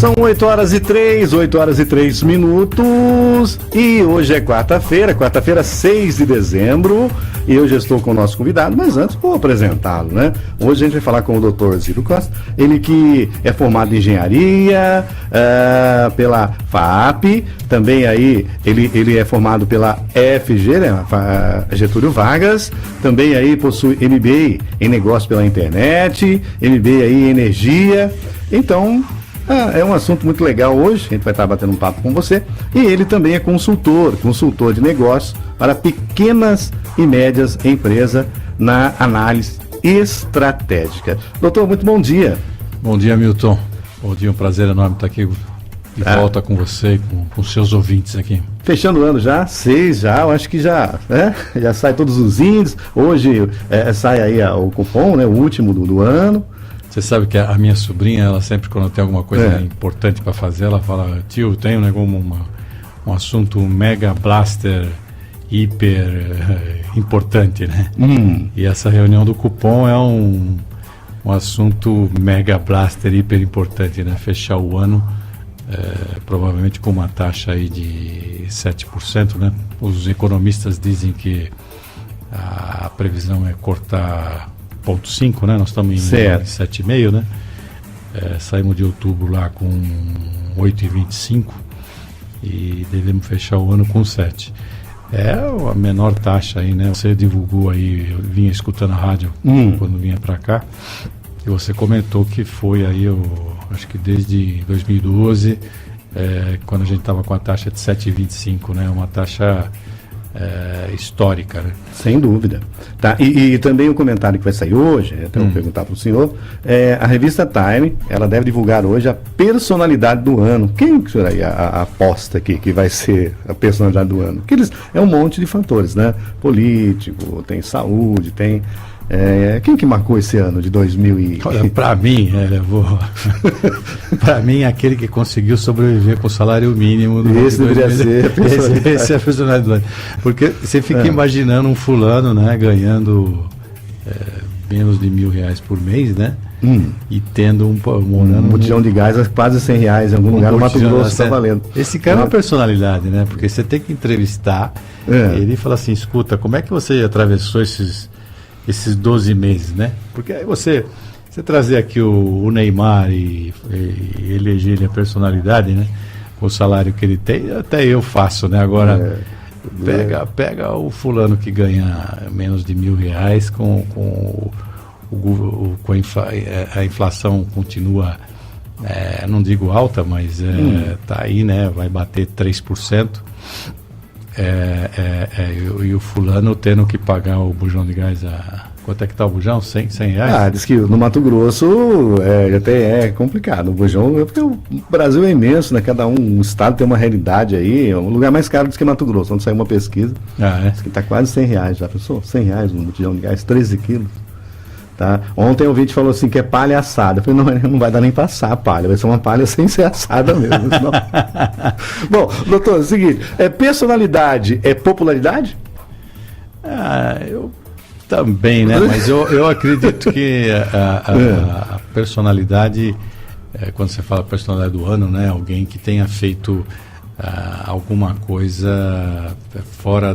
São 8h03 e hoje é quarta-feira, 6 de dezembro, e eu já estou com o nosso convidado, mas antes vou apresentá-lo, né? Hoje a gente vai falar com o Dr. Ciro Costa, ele que é formado em engenharia pela FAAP, também aí ele é formado pela FG, né? Getúlio Vargas, também aí possui MBA em negócios pela internet, MBA aí em energia, então... é um assunto muito legal hoje, a gente vai estar batendo um papo com você. E ele também é consultor de negócios para pequenas e médias empresas na análise estratégica. Doutor, muito bom dia. Bom dia, Milton. Bom dia, um prazer enorme estar aqui de volta com você e com seus ouvintes aqui. Fechando o ano já, 6 já, eu acho que já sai todos os índices. Hoje sai aí o cupom, né, o último do ano. Você sabe que a minha sobrinha, ela sempre, quando tem alguma coisa importante para fazer, ela fala: tio, tem um assunto mega blaster hiper importante, né? E essa reunião do cupom é um assunto mega blaster hiper importante, né? Fechar o ano provavelmente com uma taxa aí de 7%, né? Os economistas dizem que a previsão é cortar 0,5, né? Nós estamos em 7,5, né? Saímos de outubro lá com 8,25 e devemos fechar o ano com 7. É a menor taxa aí, né? Você divulgou aí, eu vinha escutando a rádio quando vinha para cá, e você comentou que foi aí, acho que desde 2012, quando a gente estava com a taxa de 7,25, né? Uma taxa histórica, né? Sem dúvida. Tá? E também o comentário que vai sair hoje, até vou perguntar para o senhor, a revista Time, ela deve divulgar hoje a personalidade do ano. Quem que o senhor aí aposta aqui que vai ser a personalidade do ano? Porque é um monte de fatores, né? Político, tem saúde, tem... quem que marcou esse ano de 2000 Olha, para mim, para mim, aquele que conseguiu sobreviver com o salário mínimo do esse deveria ser esse é a personalidade do ano. Porque você fica imaginando um fulano, né, ganhando menos de R$1.000 por mês, né? E tendo um botijão de gás a quase R$100 em algum lugar no Mato Grosso está valendo. Esse cara é uma personalidade, né? Porque você tem que entrevistar ele e falar assim: escuta, como é que você atravessou esses 12 meses, né? Porque aí você trazer aqui o Neymar e eleger ele a personalidade, né? Com o salário que ele tem, até eu faço, né? Agora, pega o fulano que ganha menos de R$1.000 com a inflação continua, não digo alta, mas tá aí, né? Vai bater 3%. E o fulano tendo que pagar o bujão de gás quanto é que tá o bujão? R$100? Diz que no Mato Grosso até é complicado. O bujão, porque o Brasil é imenso, né? Cada um estado tem uma realidade aí. É um lugar mais caro do que Mato Grosso. Quando saiu uma pesquisa, diz que tá quase R$100. Já pensou? R$100 um botijão de gás, 13 quilos. Tá? Ontem o vídeo falou assim que é palha assada. Eu falei, não vai dar nem passar a palha, vai ser uma palha sem ser assada mesmo. Bom, doutor, é o seguinte, personalidade é popularidade? Eu também, né? Mas eu acredito que a personalidade, quando você fala personalidade do ano, né? Alguém que tenha feito alguma coisa fora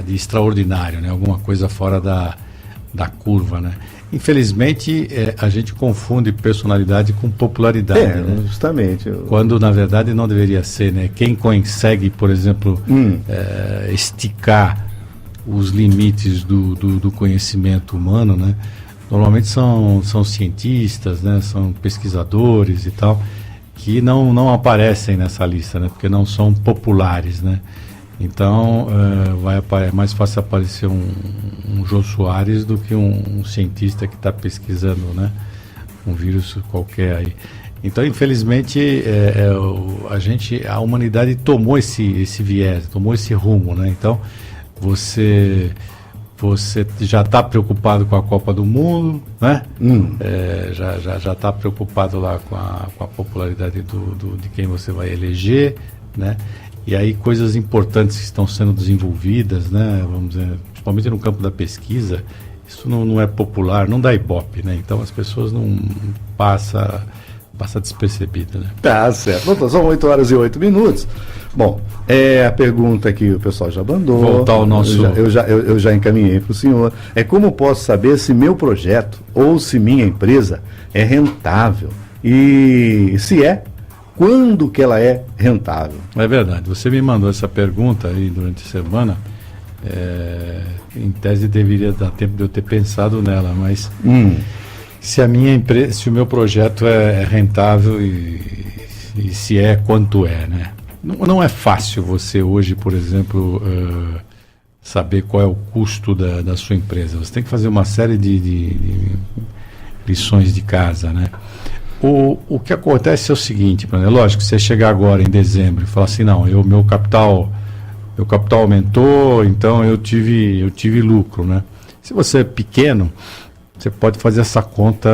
de extraordinário, né? Alguma coisa fora da curva, né? Infelizmente, a gente confunde personalidade com popularidade, né? Justamente. Quando, na verdade, não deveria ser, né? Quem consegue, por exemplo, esticar os limites do conhecimento humano, né? Normalmente são cientistas, né? São pesquisadores e tal, que não aparecem nessa lista, né? Porque não são populares, né? Então, é mais fácil aparecer um Jô Soares do que um cientista que está pesquisando, né, um vírus qualquer aí. Então, infelizmente, a humanidade tomou esse viés, tomou esse rumo, né? Então, você já está preocupado com a Copa do Mundo, né? Já está preocupado lá com a popularidade de quem você vai eleger, né? E aí coisas importantes que estão sendo desenvolvidas, né? Vamos dizer, principalmente no campo da pesquisa, isso não é popular, não dá ibope, né? Então as pessoas não passa passa despercebida, né? Tá certo. Doutor, são 8h08. Bom, a pergunta que o pessoal já mandou. Voltar ao nosso... Eu já encaminhei para o senhor. Como posso saber se meu projeto ou se minha empresa é rentável? E se é, quando que ela é rentável? É verdade. Você me mandou essa pergunta aí durante a semana. Em tese deveria dar tempo de eu ter pensado nela, mas se a minha empresa, se o meu projeto é rentável e se é, quanto é, né? Não é fácil você hoje, por exemplo, saber qual é o custo da sua empresa. Você tem que fazer uma série de lições de casa, né? O que acontece é o seguinte, lógico, você chegar agora em dezembro e falar assim, não, meu capital aumentou, então eu tive lucro, né? Se você é pequeno, você pode fazer essa conta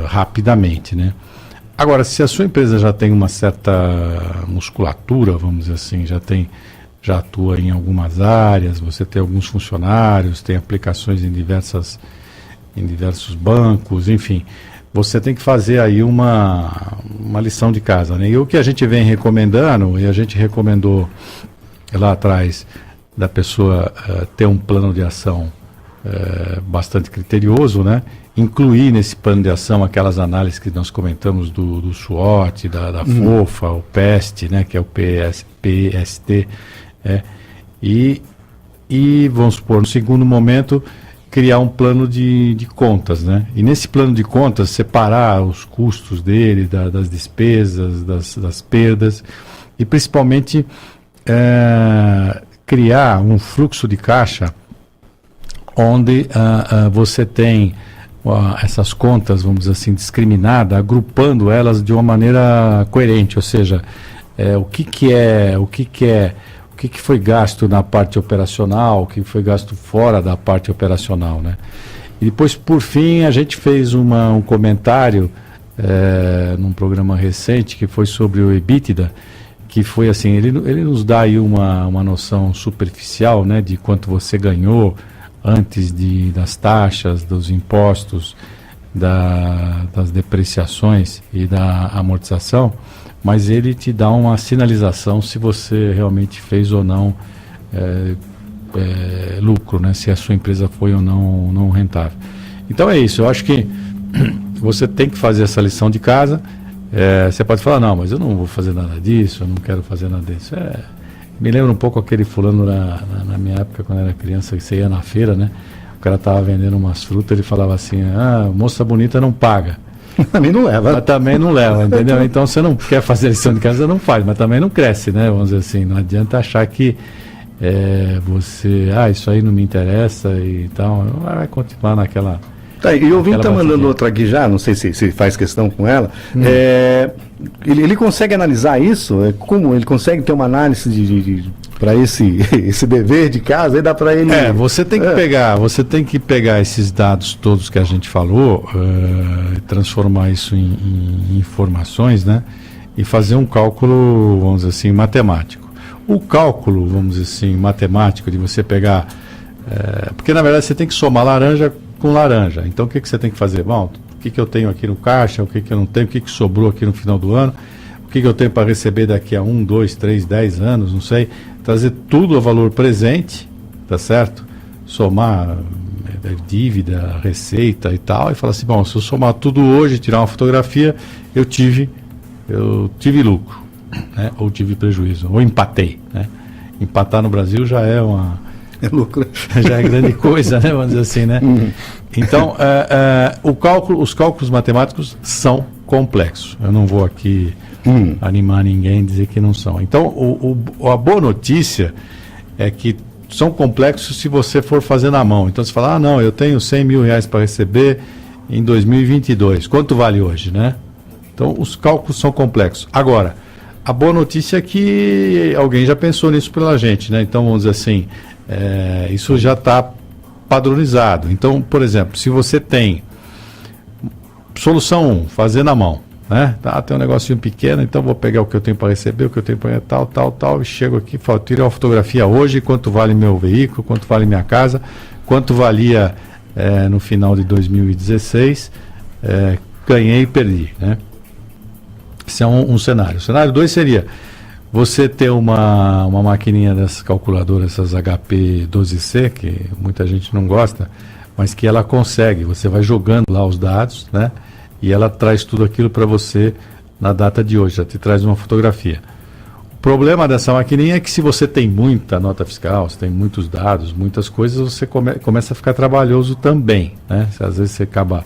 rapidamente, né? Agora, se a sua empresa já tem uma certa musculatura, vamos dizer assim, já atua em algumas áreas, você tem alguns funcionários, tem aplicações em diversos bancos, enfim, você tem que fazer aí uma lição de casa, né? E o que a gente vem recomendando, e a gente recomendou lá atrás, da pessoa ter um plano de ação bastante criterioso, né? Incluir nesse plano de ação aquelas análises que nós comentamos do SWOT, da FOFA, o PEST, né? Que é o PST, e vamos supor, no segundo momento, criar um plano de contas, né? E nesse plano de contas, separar os custos dele, das despesas, das perdas, e principalmente criar um fluxo de caixa onde você tem essas contas, vamos dizer assim, discriminadas, agrupando elas de uma maneira coerente, ou seja, o que foi gasto na parte operacional, o que foi gasto fora da parte operacional, né? E depois, por fim, a gente fez um comentário num programa recente que foi sobre o EBITDA, que foi assim, ele nos dá aí uma noção superficial, né, de quanto você ganhou antes das taxas, dos impostos, das depreciações e da amortização, mas ele te dá uma sinalização se você realmente fez ou não lucro, né, se a sua empresa foi ou não rentável. Então é isso, eu acho que você tem que fazer essa lição de casa. Você pode falar, não, mas eu não vou fazer nada disso, eu não quero fazer nada disso. Me lembra um pouco aquele fulano na minha época, quando eu era criança, que você ia na feira, né? O cara estava vendendo umas frutas, ele falava assim, moça bonita não paga. Também não leva. Mas também não leva, entendeu? Então você não quer fazer lição de casa, não faz, mas também não cresce, né? Vamos dizer assim, não adianta achar que isso aí não me interessa e tal, vai continuar naquela... Tá, e o ouvinte está mandando outra aqui já, não sei se faz questão com ela. Ele consegue analisar isso? Como ele consegue ter uma análise para esse dever de casa? Aí dá para ele. Você tem que pegar esses dados todos que a gente falou, transformar isso em informações, né? E fazer um cálculo, vamos dizer assim, matemático. O cálculo, vamos dizer assim, matemático de você pegar, porque na verdade você tem que somar laranja com laranja. Então o que você tem que fazer? Bom, o que eu tenho aqui no caixa, o que eu não tenho, o que sobrou aqui no final do ano, o que eu tenho para receber daqui a 1, 2, 3, 10 anos, não sei. Trazer tudo a valor presente, tá certo? Somar dívida, receita e tal, e falar assim, bom, se eu somar tudo hoje, tirar uma fotografia, eu tive lucro, né? Ou tive prejuízo, ou empatei, né? Empatar no Brasil já é lucro. Já é grande coisa, né? Vamos dizer assim, né? Então, os cálculos matemáticos são complexos. Eu não vou aqui animar ninguém e dizer que não são. Então, a boa notícia é que são complexos se você for fazer na mão. Então, você fala, não, eu tenho 100 mil reais para receber em 2022. Quanto vale hoje, né? Então, os cálculos são complexos. Agora, a boa notícia é que alguém já pensou nisso pela gente, né? Então, vamos dizer assim, isso já está padronizado. Então, por exemplo, se você tem solução 1, fazer na mão, né? Tem um negocinho pequeno, então vou pegar o que eu tenho para receber, o que eu tenho para tal, e chego aqui, tiro uma fotografia hoje, quanto vale meu veículo, quanto vale minha casa, quanto valia no final de 2016, ganhei e perdi, né? Esse é um cenário. O cenário 2 seria você ter uma maquininha dessas calculadoras, essas HP 12C, que muita gente não gosta, mas que ela consegue. Você vai jogando lá os dados, né? E ela traz tudo aquilo para você na data de hoje, já te traz uma fotografia. O problema dessa maquininha é que se você tem muita nota fiscal, você tem muitos dados, muitas coisas, você começa a ficar trabalhoso também, né? Às vezes você acaba,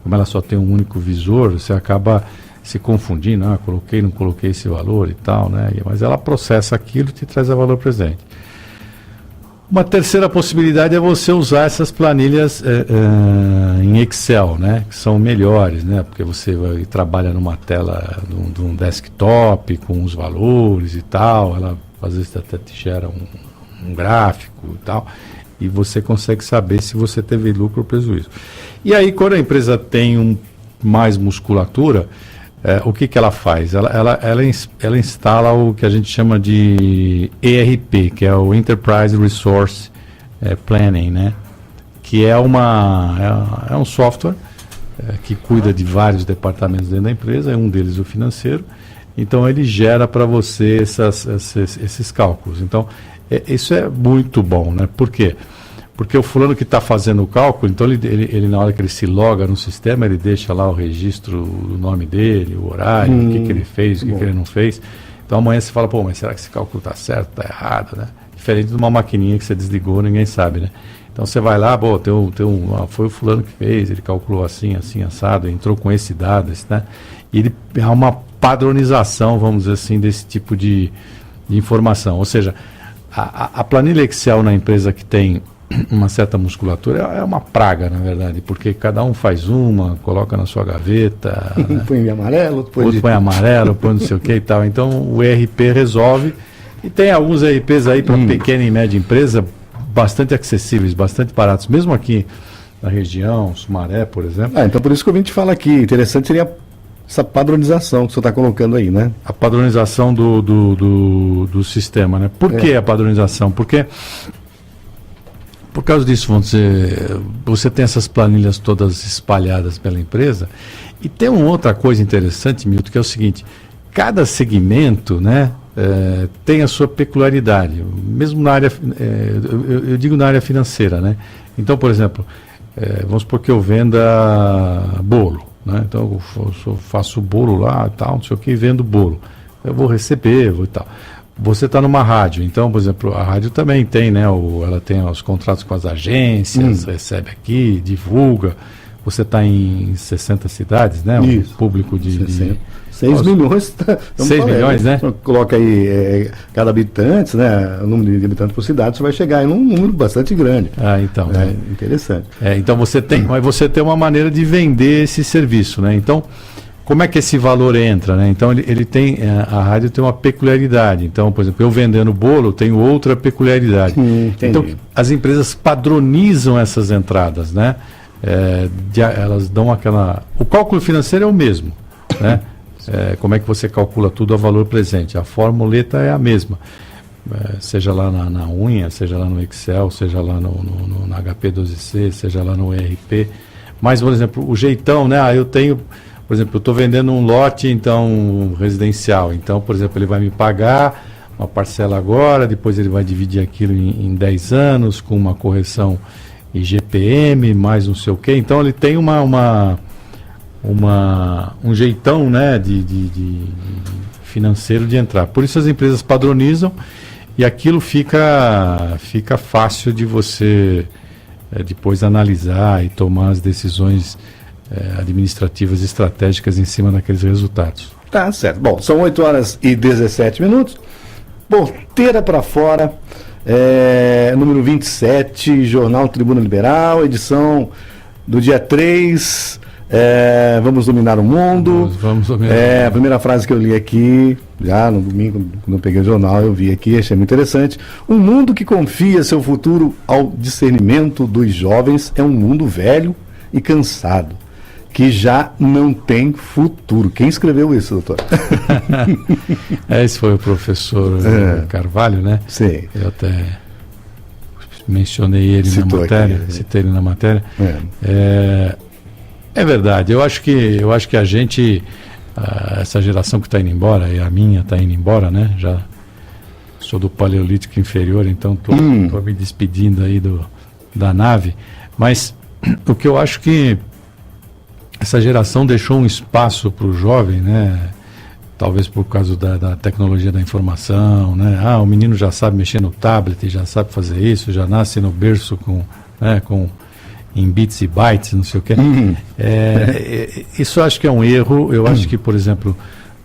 como ela só tem um único visor, você acaba se confundindo, não coloquei esse valor e tal, né? Mas ela processa aquilo e te traz o valor presente. Uma terceira possibilidade é você usar essas planilhas em Excel, né? Que são melhores, né? Porque você trabalha numa tela de um desktop com os valores e tal, ela às vezes até te gera um gráfico e tal, e você consegue saber se você teve lucro ou prejuízo. E aí, quando a empresa tem mais musculatura, o que ela faz? Ela instala o que a gente chama de ERP, que é o Enterprise Resource Planning, né? Que é um software que cuida de vários departamentos dentro da empresa, um deles o financeiro. Então ele gera para você esses cálculos. Então isso é muito bom, né? Por quê? Porque o fulano que está fazendo o cálculo, então ele na hora que ele se loga no sistema, ele deixa lá o registro do nome dele, o horário, o que ele fez, o que ele não fez. Então amanhã você fala, mas será que esse cálculo está certo, está errado, né? Diferente de uma maquininha que você desligou, ninguém sabe, né? Então você vai lá, foi o fulano que fez, ele calculou assim, assado, entrou com esse dado, né? E ele há uma padronização, vamos dizer assim, desse tipo de informação. Ou seja, a planilha Excel na empresa que tem uma certa musculatura é uma praga, na verdade, porque cada um faz coloca na sua gaveta, né? Põe amarelo, outro põe amarelo, põe não sei o que e tal. Então o ERP resolve, e tem alguns ERPs aí para pequena e média empresa bastante acessíveis, bastante baratos, mesmo aqui na região, Sumaré, por exemplo. Então por isso que eu vim te falar aqui, interessante seria essa padronização que você está colocando aí, né? A padronização do sistema, né? Por que a padronização? Porque por causa disso, você tem essas planilhas todas espalhadas pela empresa, e tem uma outra coisa interessante, Milton, que é o seguinte: cada segmento, né, tem a sua peculiaridade, mesmo na área, eu digo na área financeira, né? Então, por exemplo, vamos supor que eu venda bolo, né? Então eu faço bolo lá, tal, não sei o que, e vendo bolo. Eu vou receber, e tal. Você está numa rádio, então, por exemplo, a rádio também tem, né? Ela tem os contratos com as agências, recebe aqui, divulga. Você está em 60 cidades, né? Um público de 6 milhões. 6 milhões, né? Coloca aí cada habitante, né? O número de habitantes por cidade, você vai chegar aí num número bastante grande. Então. Interessante. Então você tem uma maneira de vender esse serviço, né? Então, como é que esse valor entra, né? Então ele tem, a rádio tem uma peculiaridade. Então, por exemplo, eu vendendo bolo, tenho outra peculiaridade. Então as empresas padronizam essas entradas, né? Elas dão o cálculo financeiro é o mesmo, né? Como é que você calcula tudo a valor presente? A formuleta é a mesma, seja lá na unha, seja lá no Excel, seja lá no HP 12C, seja lá no ERP. Mas, por exemplo, o jeitão, né? Por exemplo, eu estou vendendo um lote, então, residencial. Então, por exemplo, ele vai me pagar uma parcela agora, depois ele vai dividir aquilo em 10 anos, com uma correção IGPM, mais não sei o quê. Então, ele tem um jeitão, né, de financeiro de entrar. Por isso as empresas padronizam, e aquilo fica fácil de você depois analisar e tomar as decisões administrativas estratégicas em cima daqueles resultados. Tá certo. Bom, são 8h17. Porteira para fora, número 27, Jornal Tribuna Liberal, edição do dia 3. Vamos dominar o mundo. Vamos dominar. A primeira frase que eu li aqui, já no domingo, quando eu peguei o jornal, eu vi aqui, achei muito interessante. Um mundo que confia seu futuro ao discernimento dos jovens é um mundo velho e cansado, que já não tem futuro. Quem escreveu isso, doutor? Esse foi o professor Carvalho, né? Sim. Eu até mencionei ele na matéria, citei ele na matéria. É verdade. Eu acho que a gente essa geração que está indo embora, e a minha está indo embora, né? Já sou do Paleolítico Inferior, então estou me despedindo aí da nave. Mas o que eu acho que essa geração deixou um espaço para o jovem, né? Talvez por causa da tecnologia da informação, né? O menino já sabe mexer no tablet, já sabe fazer isso, já nasce no berço em bits e bytes, não sei o quê. Isso eu acho que é um erro. Eu acho que, por exemplo,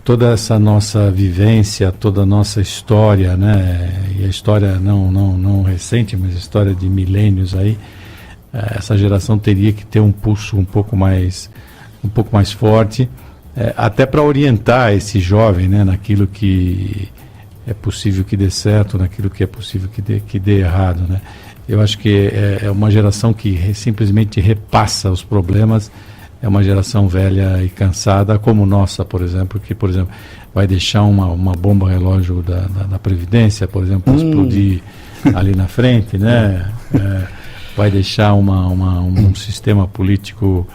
toda essa nossa vivência, toda a nossa história, né? E a história não recente, mas a história de milênios aí, essa geração teria que ter um pulso um pouco mais forte, até para orientar esse jovem, né, naquilo que é possível que dê certo, naquilo que é possível que dê errado, né? Eu acho que é uma geração que simplesmente repassa os problemas. É uma geração velha e cansada, como nossa, por exemplo, que, por exemplo, vai deixar uma bomba relógio da Previdência, por exemplo, explodir ali na frente, né? Vai deixar um sistema político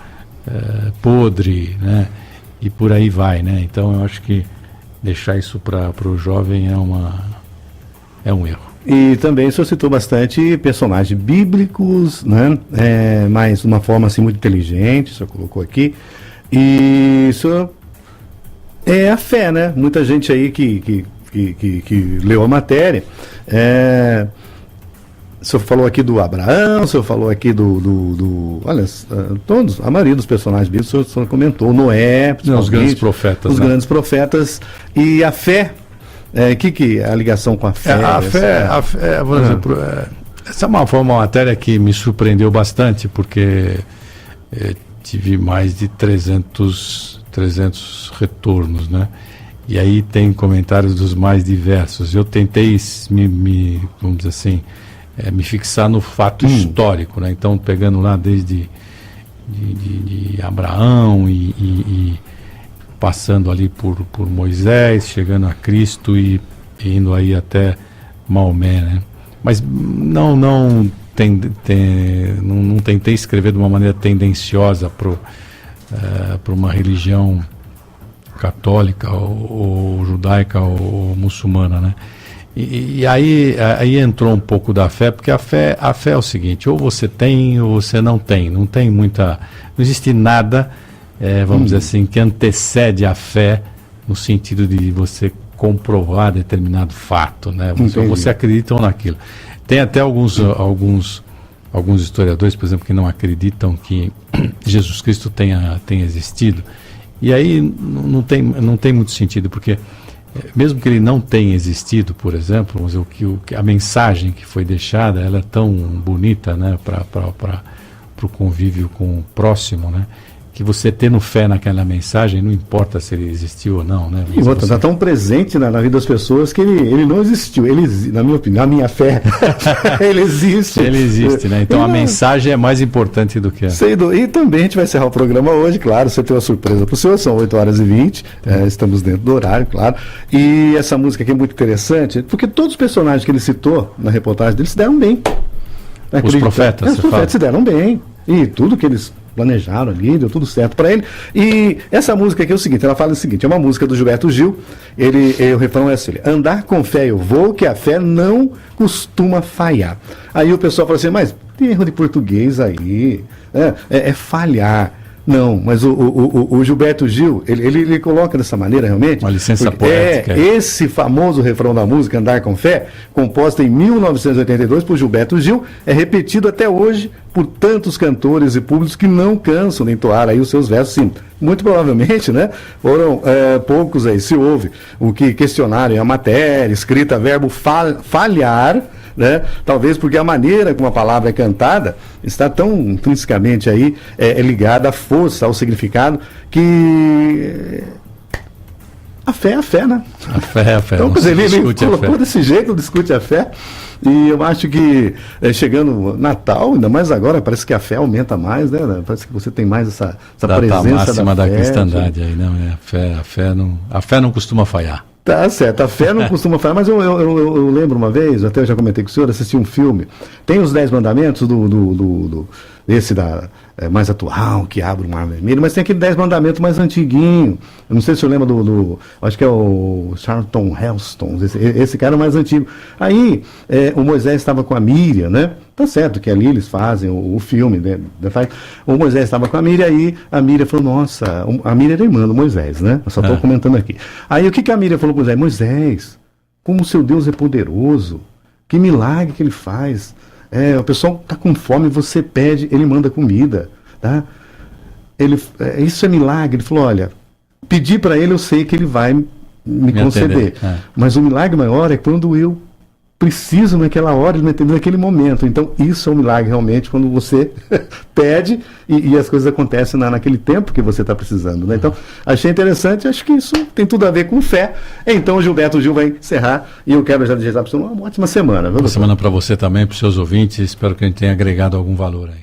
podre, né? E por aí vai, né? Então eu acho que deixar isso para o jovem é um erro. E também o senhor citou bastante personagens bíblicos, né? Mas de uma forma assim muito inteligente, o senhor colocou aqui. E isso é a fé, né? Muita gente aí que leu a matéria. O senhor falou aqui do Abraão, o senhor falou aqui olha, todos, a maioria dos personagens bíblicos, o senhor comentou, Noé, os grandes profetas. Os grandes profetas. E a fé, que é a ligação com a fé? A fé, por exemplo, essa foi uma matéria que me surpreendeu bastante, porque tive mais de 300 retornos, né? E aí tem comentários dos mais diversos. Eu tentei vamos dizer assim, me fixar no fato histórico, né? Então, pegando lá desde de Abraão e passando ali por Moisés, chegando a Cristo e indo aí até Maomé, né? Mas não tentei escrever de uma maneira tendenciosa para uma religião católica ou judaica ou muçulmana, né? E aí entrou um pouco da fé, porque a fé é o seguinte: ou você tem ou você não tem. Não existe nada, vamos dizer assim, que antecede a fé no sentido de você comprovar determinado fato, né? Você acredita ou naquilo. Tem até alguns historiadores, por exemplo, que não acreditam que Jesus Cristo tenha existido. E aí não tem muito sentido, porque mesmo que ele não tenha existido, por exemplo, mas a mensagem que foi deixada, ela é tão bonita, né, para o convívio com o próximo, né, que você tendo fé naquela mensagem, não importa se ele existiu ou não, né? E outra, está tão presente na vida das pessoas que ele não existiu. Na minha opinião, na minha fé, ele existe. Ele existe, né? Então a mensagem é mais importante do que E também a gente vai encerrar o programa hoje, claro, você tem uma surpresa para o senhor, são 8h20, estamos dentro do horário, claro. E essa música aqui é muito interessante, porque todos os personagens que ele citou na reportagem dele se deram bem. Os profetas se deram bem. E tudo que eles planejaram ali, deu tudo certo para ele. E essa música aqui é o seguinte, ela fala o seguinte, é uma música do Gilberto Gil, o refrão é assim: andar com fé eu vou, que a fé não costuma falhar. Aí o pessoal fala assim, mas tem erro de português aí, é falhar. Não, mas o Gilberto Gil, ele coloca dessa maneira realmente. Uma licença poética. Esse famoso refrão da música, Andar com Fé, composta em 1982 por Gilberto Gil, é repetido até hoje por tantos cantores e públicos que não cansam de entoar aí os seus versos. Sim, muito provavelmente, né, foram poucos aí, se houve o que questionaram a matéria, escrita, verbo falhar, né? Talvez porque a maneira como a palavra é cantada está tão intrinsecamente aí ligada à força, ao significado, que a fé é a fé, né? A fé é a fé. Então, quer dizer, ele colocou desse jeito, discute a fé, e eu acho que chegando Natal, ainda mais agora, parece que a fé aumenta mais, né? Parece que você tem mais essa presença máxima da fé, cristandade aí, não, a fé não costuma falhar. Tá certo, a fé não costuma falhar, mas eu lembro uma vez, até eu já comentei com o senhor, assisti um filme, tem os 10 mandamentos esse mais atual, que abre o Mar Vermelho, mas tem aquele 10 mandamentos mais antiguinho. Eu não sei se eu lembro acho que é o Charlton Heston, esse cara é mais antigo. Aí, o Moisés estava com a Míriam, né? Tá certo que ali eles fazem o filme, né? O Moisés estava com a Míriam, aí a Míriam falou, nossa, a Míriam era irmã do Moisés, né? Eu só estou comentando aqui. Aí o que a Míriam falou para Moisés? Moisés, como o seu Deus é poderoso, que milagre que ele faz. O pessoal está com fome, você pede, ele manda comida, tá? Isso é milagre. Ele falou, olha, pedir para ele, eu sei que ele vai me conceder. Mas o milagre maior é quando eu preciso naquela hora, ele me atender naquele momento. Então, isso é um milagre realmente, quando você pede e as coisas acontecem naquele tempo que você está precisando, né? Então, achei interessante, acho que isso tem tudo a ver com fé. Então, o Gilberto Gil vai encerrar e eu quero já desejar para você uma ótima semana. Boa semana para você também, para os seus ouvintes. Espero que a gente tenha agregado algum valor aí.